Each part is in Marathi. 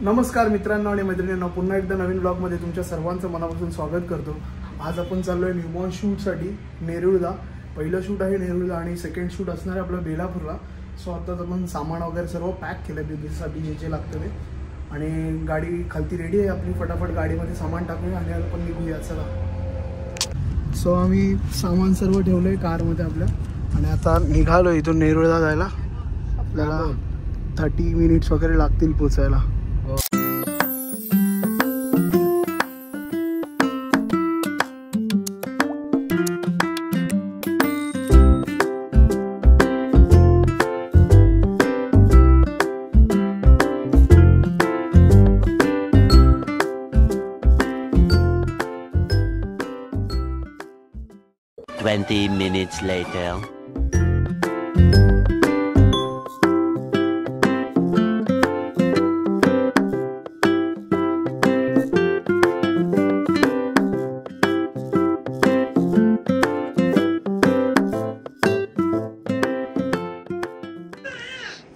नमस्कार मित्रांनो आणि मैत्रिणींनो, पुन्हा एकदा नवीन ब्लॉगमध्ये तुमच्या सर्वांचं मनापासून स्वागत करतो। आज आपण चाललोय न्यूबॉर्न शूटसाठी नेरुळला। पहिलं शूट आहे नेरुळला आणि सेकंड शूट असणार आहे आपलं बेलापूरला। सो आता आपण सामान वगैरे सर्व पॅक केलं बेबीसाठी जे जे लागतं ते, आणि गाडी खालती रेडी आहे आपली। फटाफट गाडीमध्ये सामान टाकूया आणि आपण निघूया। चला, सो आम्ही सामान सर्व ठेवलंय कारमध्ये आपल्या आणि आता निघालो इथून नेरुळला जायला। आपल्याला 30 मिनिट्स वगैरे लागतील पोचायला। Twenty minutes later.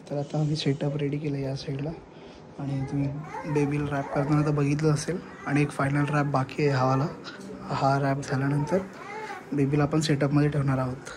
तर आता आम्ही सेटअप रेडी केलं या साईडला, आणि तुम्ही बेबीला रॅप करताना तर बघितलं असेल। आणि एक फायनल रॅप बाकी आहे हवाला। हा रॅप झाल्यानंतर बेबीला आपण सेटअपमध्ये ठेवणार आहोत।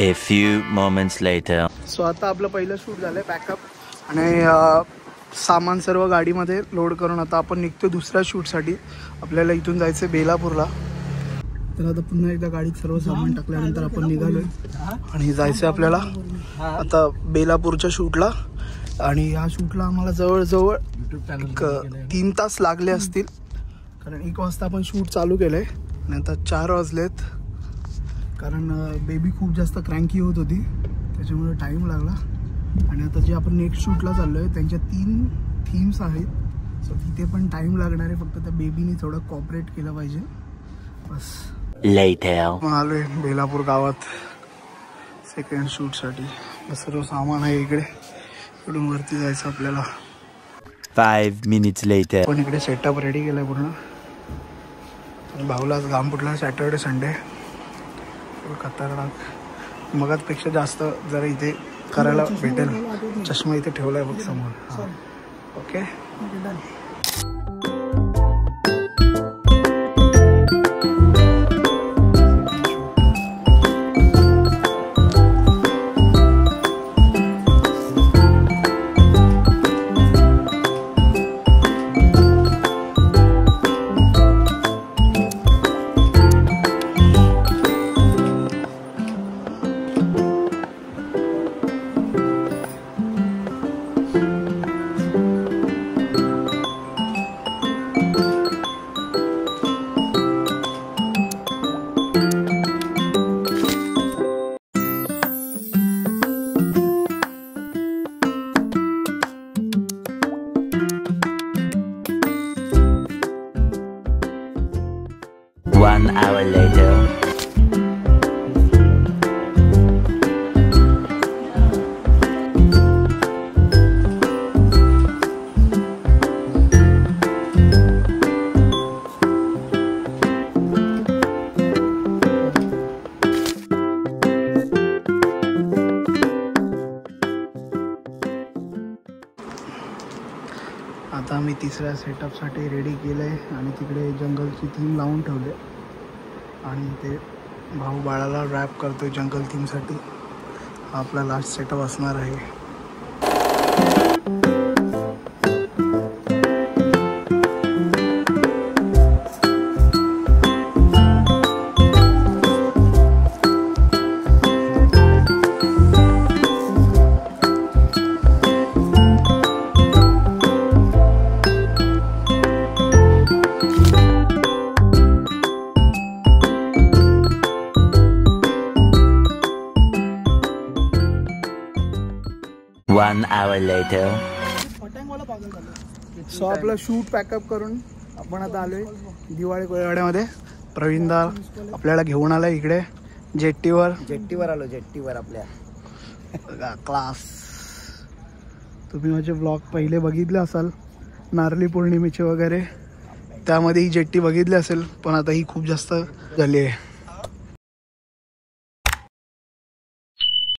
A few moments later. So आता आपलं पहिलं शूट झालंय पॅकअप, आणि सामान सर्व गाडीमध्ये लोड करून आता आपण निघतो दुसऱ्या शूटसाठी। आपल्याला इथून जायचं आहे बेलापूरला। तर आता पुन्हा एकदा गाडीत सर्व सामान टाकल्यानंतर आपण निघालोय आणि जायचं आहे आपल्याला आता बेलापूरच्या शूटला। आणि या शूटला आम्हाला जवळजवळ 3 तास लागले असतील, कारण 1 वाजता आपण शूट चालू केलंय आणि आता 4 वाजलेत। कारण बेबी खूप जास्त क्रँकी होत होती, त्याच्यामुळे टाईम लागला। आणि आता जे आपण नेक्स्ट शूटला चाललो आहे त्यांच्या 3 थीम्स आहेत, सो तिथे पण टाईम लागणार आहे। फक्त त्या बेबीनी थोडं कॉपरेट केलं पाहिजे बस। आलो आहे बेलापूर गावात सेकंड शूटसाठी। सर्व सामान आहे इकडे, इकडून वरती जायचं आपल्याला। 5 minutes later. पण इकडे सेटअप रेडी केलं आहे पूर्ण। भाऊला घाम फुटला, सॅटर्डे संडे खतरनाक। मगाचपेक्षा जास्त जरा इथे करायला भेटेल। चष्मा इथे ठेवलाय बघ समोर। Okay, 1 hour later. आता आम्ही तिसऱ्या सेटअपसाठी रेडी केलं आहे आणि तिकडे जंगलची थीम लावून ठेवले आणि ते भाऊ बाळाला रॅप करतोय जंगल थीमसाठी. हा आपला लास्ट सेटअप असणार आहे. One hour later. सो आपलं शूट पॅकअप करून आपण आता आलोय दिवाळी कोळीवाड्यामध्ये. प्रवीणदा आपल्याला घेऊन आलाय इकडे जेट्टीवर आलो जेट्टीवर आपल्या क्लास. तुम्ही माझे ब्लॉग पहिले बघितले असाल नारळी पौर्णिमेचे वगैरे, त्यामध्ये ही जेट्टी बघितली असेल, पण आता ही खूप जास्त झाली आहे.